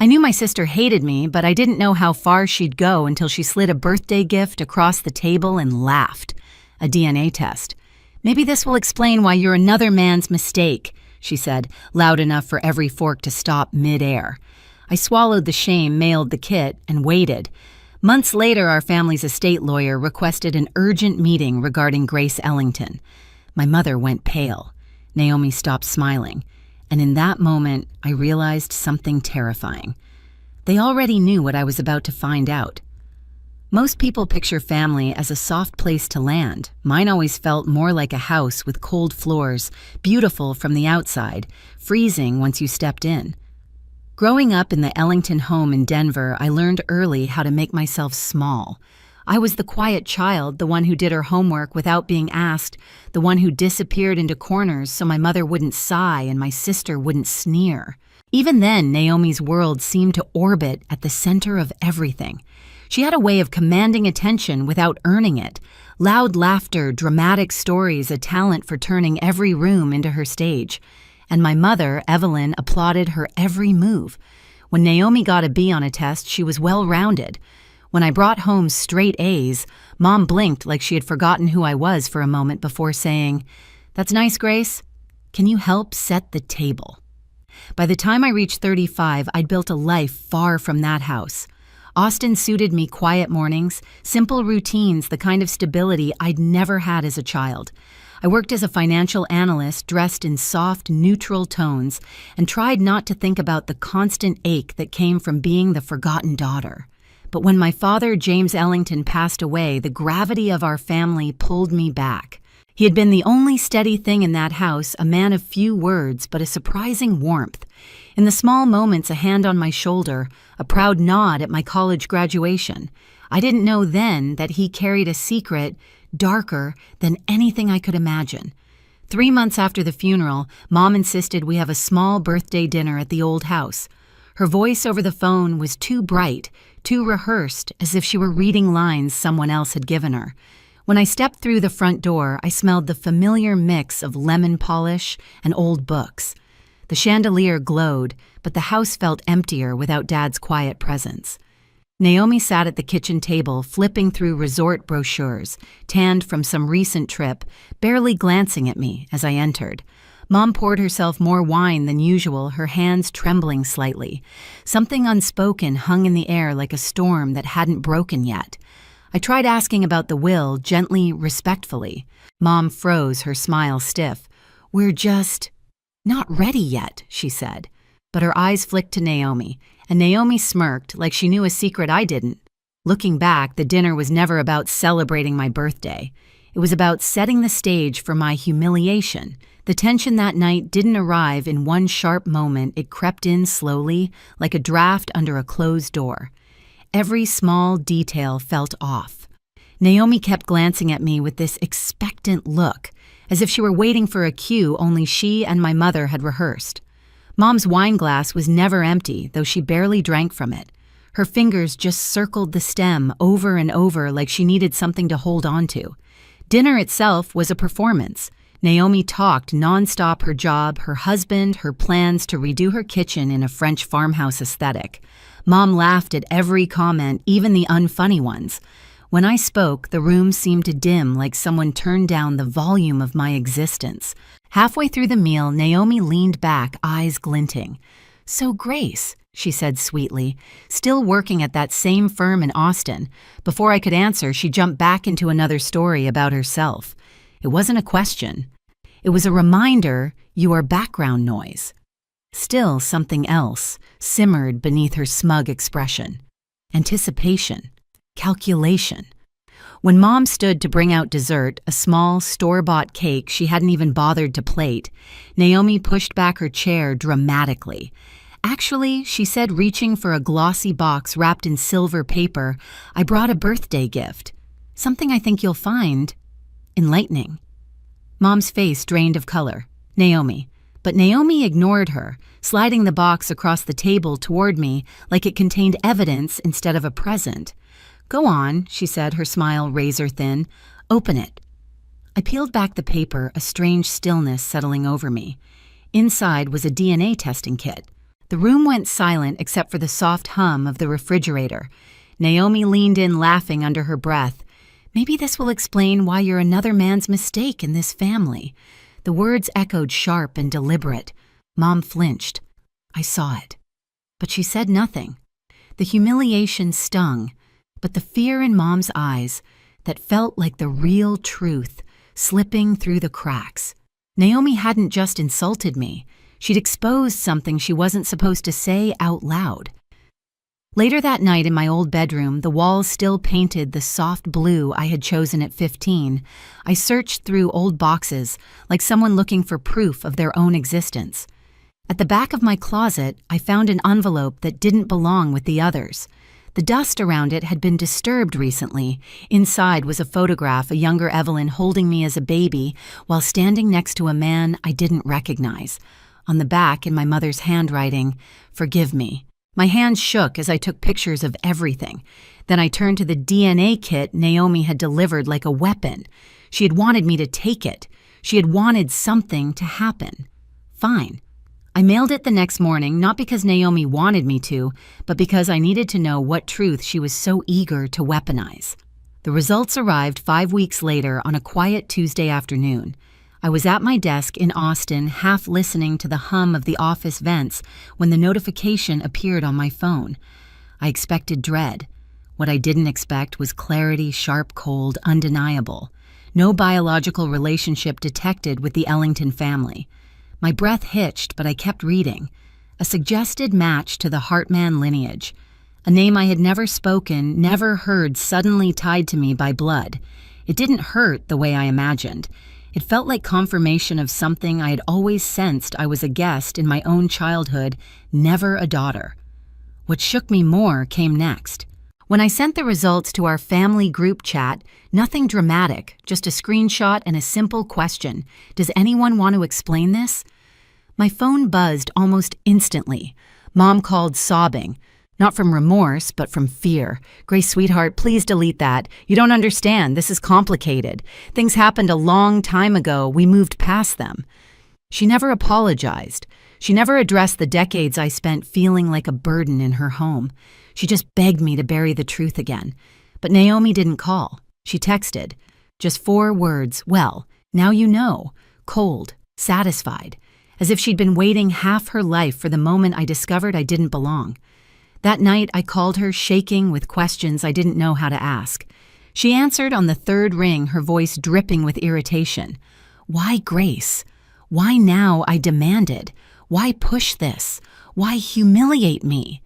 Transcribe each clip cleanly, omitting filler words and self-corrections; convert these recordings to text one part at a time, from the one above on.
I knew my sister hated me, but I didn't know how far she'd go until she slid a birthday gift across the table and laughed. A DNA test. "Maybe this will explain why you're another man's mistake," she said, loud enough for every fork to stop mid-air. I swallowed the shame, mailed the kit, and waited. Months later, our family's estate lawyer requested an urgent meeting regarding Grace Ellington. My mother went pale. Naomi stopped smiling. And in that moment, I realized something terrifying. They already knew what I was about to find out. Most people picture family as a soft place to land. Mine always felt more like a house with cold floors, beautiful from the outside, freezing once you stepped in. Growing up in the Ellington home in Denver, I learned early how to make myself small. I was the quiet child, the one who did her homework without being asked, the one who disappeared into corners so my mother wouldn't sigh and my sister wouldn't sneer. Even then, Naomi's world seemed to orbit at the center of everything. She had a way of commanding attention without earning it. Loud laughter, dramatic stories, a talent for turning every room into her stage. And my mother, Evelyn, applauded her every move. When Naomi got a B on a test, she was well-rounded. When I brought home straight A's, Mom blinked like she had forgotten who I was for a moment before saying, "That's nice, Grace. Can you help set the table?" By the time I reached 35, I'd built a life far from that house. Austin suited me: quiet mornings, simple routines, the kind of stability I'd never had as a child. I worked as a financial analyst dressed in soft, neutral tones and tried not to think about the constant ache that came from being the forgotten daughter. But when my father, James Ellington, passed away, the gravity of our family pulled me back. He had been the only steady thing in that house, a man of few words, but a surprising warmth. In the small moments, a hand on my shoulder, a proud nod at my college graduation. I didn't know then that he carried a secret darker than anything I could imagine. 3 months after the funeral, Mom insisted we have a small birthday dinner at the old house. Her voice over the phone was too bright, too rehearsed, as if she were reading lines someone else had given her. When I stepped through the front door, I smelled the familiar mix of lemon polish and old books. The chandelier glowed, but the house felt emptier without Dad's quiet presence. Naomi sat at the kitchen table, flipping through resort brochures, tanned from some recent trip, barely glancing at me as I entered. Mom poured herself more wine than usual, her hands trembling slightly. Something unspoken hung in the air like a storm that hadn't broken yet. I tried asking about the will, gently, respectfully. Mom froze, her smile stiff. "We're just not ready yet," she said. But her eyes flicked to Naomi, and Naomi smirked like she knew a secret I didn't. Looking back, the dinner was never about celebrating my birthday. It was about setting the stage for my humiliation. The tension that night didn't arrive in one sharp moment. It crept in slowly, like a draft under a closed door. Every small detail felt off. Naomi kept glancing at me with this expectant look, as if she were waiting for a cue only she and my mother had rehearsed. Mom's wine glass was never empty, though she barely drank from it. Her fingers just circled the stem over and over like she needed something to hold on to. Dinner itself was a performance. Naomi talked nonstop: her job, her husband, her plans to redo her kitchen in a French farmhouse aesthetic. Mom laughed at every comment, even the unfunny ones. When I spoke, the room seemed to dim like someone turned down the volume of my existence. Halfway through the meal, Naomi leaned back, eyes glinting. "So, Grace," she said sweetly, still working at that same firm in Austin. Before I could answer, she jumped back into another story about herself. It wasn't a question. It was a reminder: you are background noise. Still, something else simmered beneath her smug expression. Anticipation. Calculation. When Mom stood to bring out dessert, a small, store-bought cake she hadn't even bothered to plate, Naomi pushed back her chair dramatically. "Actually," she said, reaching for a glossy box wrapped in silver paper, "I brought a birthday gift. Something I think you'll find enlightening." Mom's face drained of color. "Naomi." But Naomi ignored her, sliding the box across the table toward me like it contained evidence instead of a present. "Go on," she said, her smile razor-thin. "Open it." I peeled back the paper, a strange stillness settling over me. Inside was a DNA testing kit. The room went silent except for the soft hum of the refrigerator. Naomi leaned in laughing under her breath. Maybe this will explain why you're another man's mistake in this family. The words echoed sharp and deliberate. Mom flinched. I saw it. But she said nothing. The humiliation stung, but the fear in Mom's eyes that felt like the real truth slipping through the cracks. Naomi hadn't just insulted me. She'd exposed something she wasn't supposed to say out loud. Later that night in my old bedroom, the walls still painted the soft blue I had chosen at 15. I searched through old boxes like someone looking for proof of their own existence. At the back of my closet, I found an envelope that didn't belong with the others. The dust around it had been disturbed recently. Inside was a photograph of younger Evelyn holding me as a baby while standing next to a man I didn't recognize. On the back, in my mother's handwriting, "Forgive me." My hands shook as I took pictures of everything. Then I turned to the DNA kit Naomi had delivered like a weapon. She had wanted me to take it. She had wanted something to happen. Fine. I mailed it the next morning, not because Naomi wanted me to, but because I needed to know what truth she was so eager to weaponize. The results arrived 5 weeks later on a quiet Tuesday afternoon. I was at my desk in Austin, half listening to the hum of the office vents when the notification appeared on my phone. I expected dread. What I didn't expect was clarity, sharp, cold, undeniable. No biological relationship detected with the Ellington family. My breath hitched, but I kept reading. A suggested match to the Hartman lineage. A name I had never spoken, never heard suddenly tied to me by blood. It didn't hurt the way I imagined. It felt like confirmation of something I had always sensed. I was a guest in my own childhood, never a daughter. What shook me more came next. When I sent the results to our family group chat, nothing dramatic, just a screenshot and a simple question. Does anyone want to explain this? My phone buzzed almost instantly. Mom called sobbing. Not from remorse, but from fear. "Grace, sweetheart, please delete that. You don't understand. This is complicated. Things happened a long time ago. We moved past them." She never apologized. She never addressed the decades I spent feeling like a burden in her home. She just begged me to bury the truth again. But Naomi didn't call. She texted. Just 4 words. "Well, now you know." Cold, satisfied. As if she'd been waiting half her life for the moment I discovered I didn't belong. That night, I called her, shaking with questions I didn't know how to ask. She answered on the 3rd ring, her voice dripping with irritation. "Why Grace? Why now?" I demanded. "Why push this? Why humiliate me?"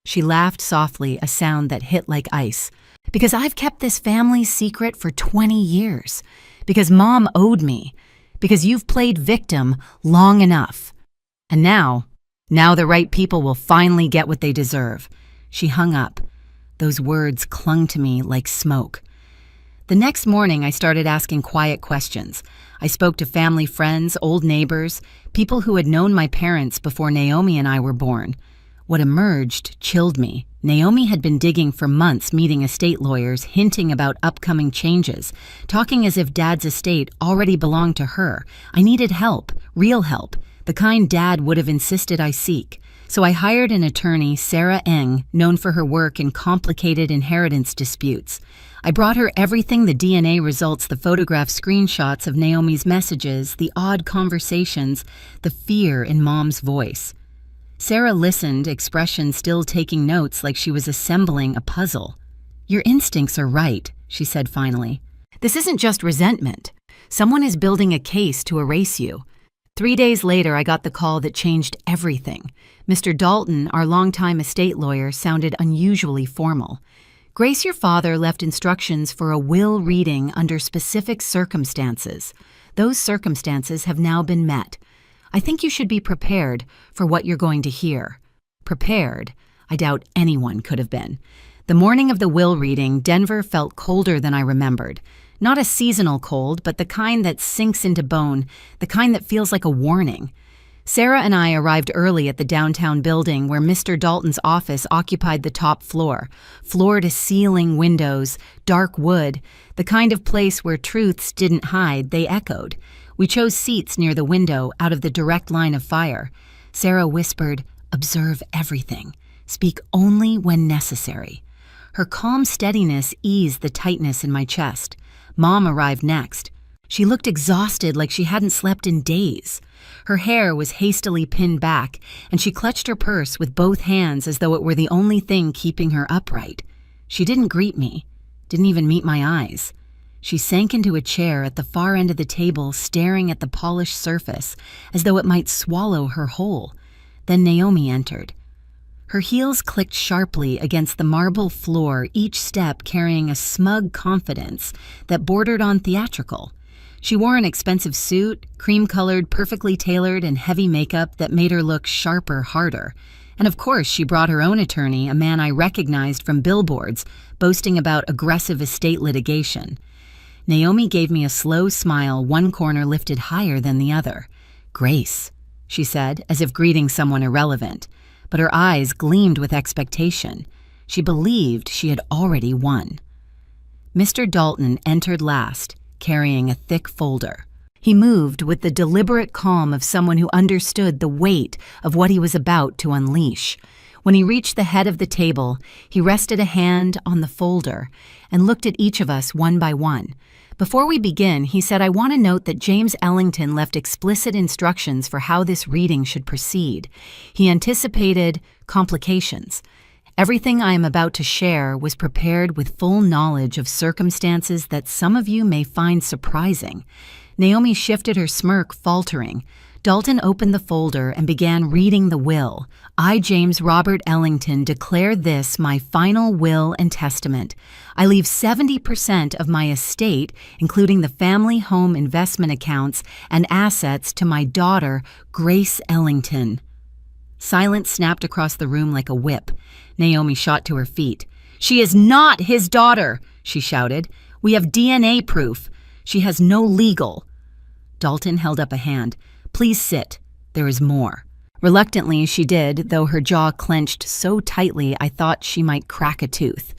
She laughed softly, a sound that hit like ice. "Because I've kept this family's secret for 20 years. Because Mom owed me. Because you've played victim long enough. And now the right people will finally get what they deserve." She hung up. Those words clung to me like smoke. The next morning, I started asking quiet questions. I spoke to family friends, old neighbors, people who had known my parents before Naomi and I were born. What emerged chilled me. Naomi had been digging for months, meeting estate lawyers, hinting about upcoming changes, talking as if Dad's estate already belonged to her. I needed help, real help. The kind Dad would have insisted I seek. So I hired an attorney, Sarah Eng, known for her work in complicated inheritance disputes. I brought her everything: the DNA results, the photograph screenshots of Naomi's messages, the odd conversations, the fear in Mom's voice. Sarah listened, expression still taking notes like she was assembling a puzzle. "Your instincts are right," she said finally. "This isn't just resentment. Someone is building a case to erase you." 3 days later, I got the call that changed everything. Mr. Dalton, our longtime estate lawyer, sounded unusually formal. "Grace, your father left instructions for a will reading under specific circumstances. Those circumstances have now been met. I think you should be prepared for what you're going to hear." Prepared? I doubt anyone could have been. The morning of the will reading, Denver felt colder than I remembered. Not a seasonal cold, but the kind that sinks into bone, the kind that feels like a warning. Sarah and I arrived early at the downtown building where Mr. Dalton's office occupied the top floor. Floor-to-ceiling windows, dark wood, the kind of place where truths didn't hide, they echoed. We chose seats near the window, out of the direct line of fire. Sarah whispered, Observe everything. Speak only when necessary. Her calm steadiness eased the tightness in my chest. Mom arrived next. She looked exhausted, like she hadn't slept in days. Her hair was hastily pinned back, and she clutched her purse with both hands as though it were the only thing keeping her upright. She didn't greet me, didn't even meet my eyes. She sank into a chair at the far end of the table, staring at the polished surface as though it might swallow her whole. Then Naomi entered. Her heels clicked sharply against the marble floor, each step carrying a smug confidence that bordered on theatrical. She wore an expensive suit, cream-colored, perfectly tailored, and heavy makeup that made her look sharper, harder. And of course, she brought her own attorney, a man I recognized from billboards, boasting about aggressive estate litigation. Naomi gave me a slow smile, one corner lifted higher than the other. "Grace," she said, as if greeting someone irrelevant, but her eyes gleamed with expectation. She believed she had already won. Mr. Dalton entered last, carrying a thick folder. He moved with the deliberate calm of someone who understood the weight of what he was about to unleash. When he reached the head of the table, he rested a hand on the folder and looked at each of us one by one. Before we begin, he said, "I want to note that James Ellington left explicit instructions for how this reading should proceed. He anticipated complications. Everything I am about to share was prepared with full knowledge of circumstances that some of you may find surprising." Naomi shifted her smirk, faltering. Dalton opened the folder and began reading the will. "I, James Robert Ellington, declare this my final will and testament. I leave 70% of my estate, including the family home investment accounts and assets, to my daughter, Grace Ellington." Silence snapped across the room like a whip. Naomi shot to her feet. "She is not his daughter," she shouted. "We have DNA proof. She has no legal—" Dalton held up a hand. "Please sit. There is more." Reluctantly, she did, though her jaw clenched so tightly I thought she might crack a tooth.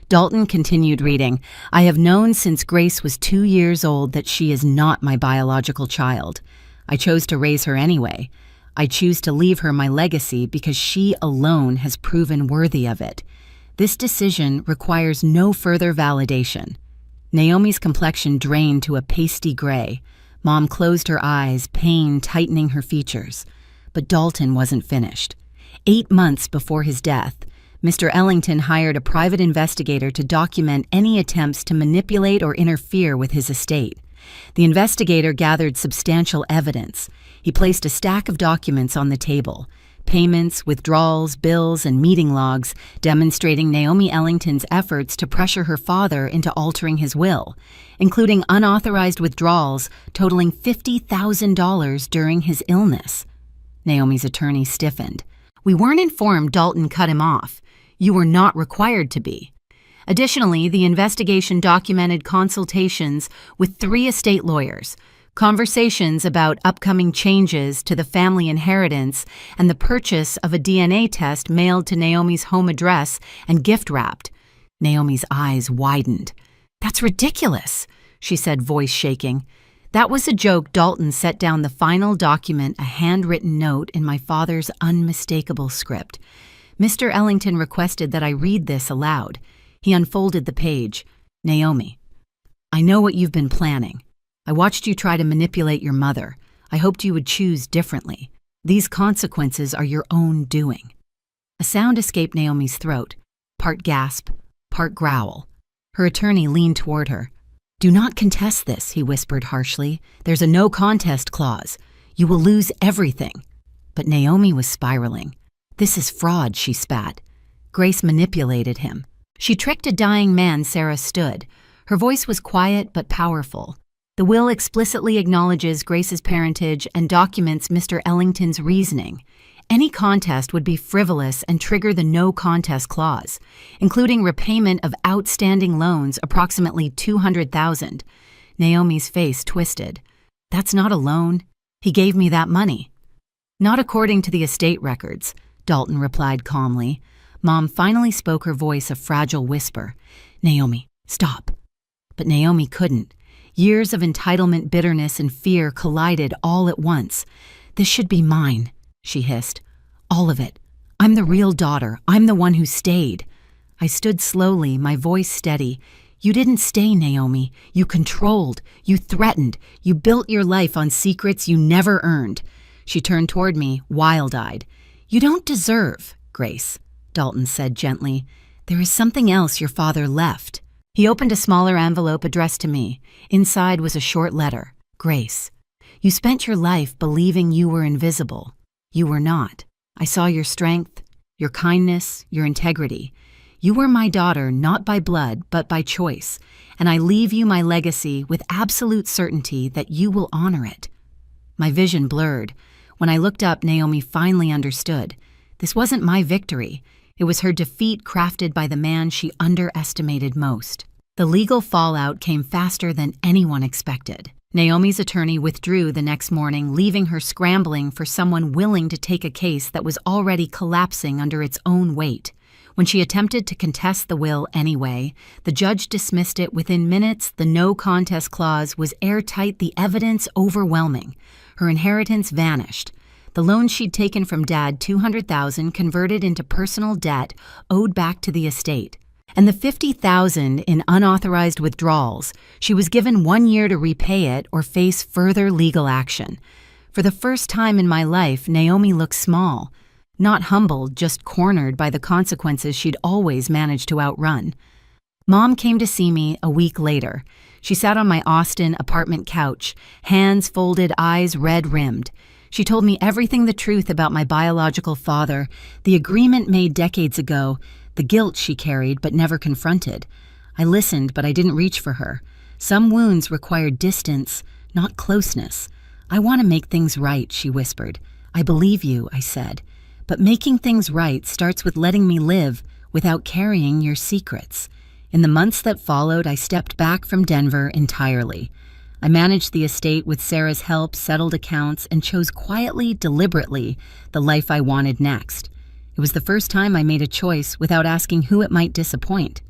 Dalton continued reading. "I have known since Grace was 2 years old that she is not my biological child. I chose to raise her anyway. I choose to leave her my legacy because she alone has proven worthy of it. This decision requires no further validation." Naomi's complexion drained to a pasty gray. Mom closed her eyes, pain tightening her features. But Dalton wasn't finished. 8 months before his death, Mr. Ellington hired a private investigator to document any attempts to manipulate or interfere with his estate. The investigator gathered substantial evidence. He placed a stack of documents on the table: payments, withdrawals, bills, and meeting logs demonstrating Naomi Ellington's efforts to pressure her father into altering his will, including unauthorized withdrawals totaling $50,000 during his illness. Naomi's attorney stiffened. "We weren't informed Dalton cut him off. You were not required to be." Additionally, the investigation documented consultations with 3 estate lawyers, conversations about upcoming changes to the family inheritance, and the purchase of a DNA test mailed to Naomi's home address and gift-wrapped. Naomi's eyes widened. "That's ridiculous," she said, voice shaking. "That was a joke." Dalton set down the final document, a handwritten note in my father's unmistakable script. "Mr. Ellington requested that I read this aloud." He unfolded the page. "Naomi, I know what you've been planning. I watched you try to manipulate your mother. I hoped you would choose differently. These consequences are your own doing." A sound escaped Naomi's throat, part gasp, part growl. Her attorney leaned toward her. "Do not contest this," he whispered harshly. "There's a no contest clause. You will lose everything." But Naomi was spiraling. "This is fraud," she spat. "Grace manipulated him. She tricked a dying man." Sarah stood. Her voice was quiet but powerful. "The will explicitly acknowledges Grace's parentage and documents Mr. Ellington's reasoning. Any contest would be frivolous and trigger the no contest clause, including repayment of outstanding loans, approximately $200,000. Naomi's face twisted. "That's not a loan. He gave me that money." "Not according to the estate records," Dalton replied calmly. Mom finally spoke, her voice a fragile whisper. "Naomi, stop." But Naomi couldn't. Years of entitlement, bitterness, and fear collided all at once. "This should be mine," she hissed. All of it. I'm the real daughter. I'm the one who stayed. I stood slowly, my voice steady. You didn't stay, Naomi. You controlled. You threatened. You built your life on secrets you never earned. She turned toward me, wild-eyed. You don't deserve, Grace, Dalton said gently. There is something else your father left. He opened a smaller envelope addressed to me. Inside was a short letter. Grace, you spent your life believing you were invisible. You were not. I saw your strength, your kindness, your integrity. You were my daughter not by blood, but by choice, and I leave you my legacy with absolute certainty that you will honor it. My vision blurred. When I looked up, Naomi finally understood. This wasn't my victory. It was her defeat crafted by the man she underestimated most. The legal fallout came faster than anyone expected. Naomi's attorney withdrew the next morning, leaving her scrambling for someone willing to take a case that was already collapsing under its own weight. When she attempted to contest the will anyway, the judge dismissed it within minutes. The no contest clause was airtight, the evidence overwhelming. Her inheritance vanished. The loan she'd taken from Dad, $200,000, converted into personal debt owed back to the estate. And the $50,000 in unauthorized withdrawals, she was given 1 year to repay it or face further legal action. For the first time in my life, Naomi looked small. Not humbled, just cornered by the consequences she'd always managed to outrun. Mom came to see me a week later. She sat on my Austin apartment couch, hands folded, eyes red-rimmed. She told me everything the truth about my biological father, the agreement made decades ago, the guilt she carried but never confronted. I listened, but I didn't reach for her. Some wounds required distance, not closeness. I want to make things right, she whispered. I believe you, I said. But making things right starts with letting me live without carrying your secrets. In the months that followed, I stepped back from Denver entirely. I managed the estate with Sarah's help, settled accounts, and chose quietly, deliberately, the life I wanted next. It was the first time I made a choice without asking who it might disappoint.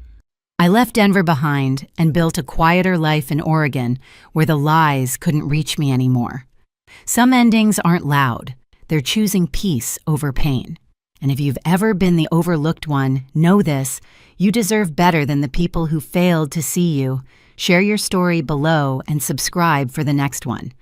I left Denver behind and built a quieter life in Oregon where the lies couldn't reach me anymore. Some endings aren't loud. They're choosing peace over pain. And if you've ever been the overlooked one, know this: you deserve better than the people who failed to see you. Share your story below and subscribe for the next one.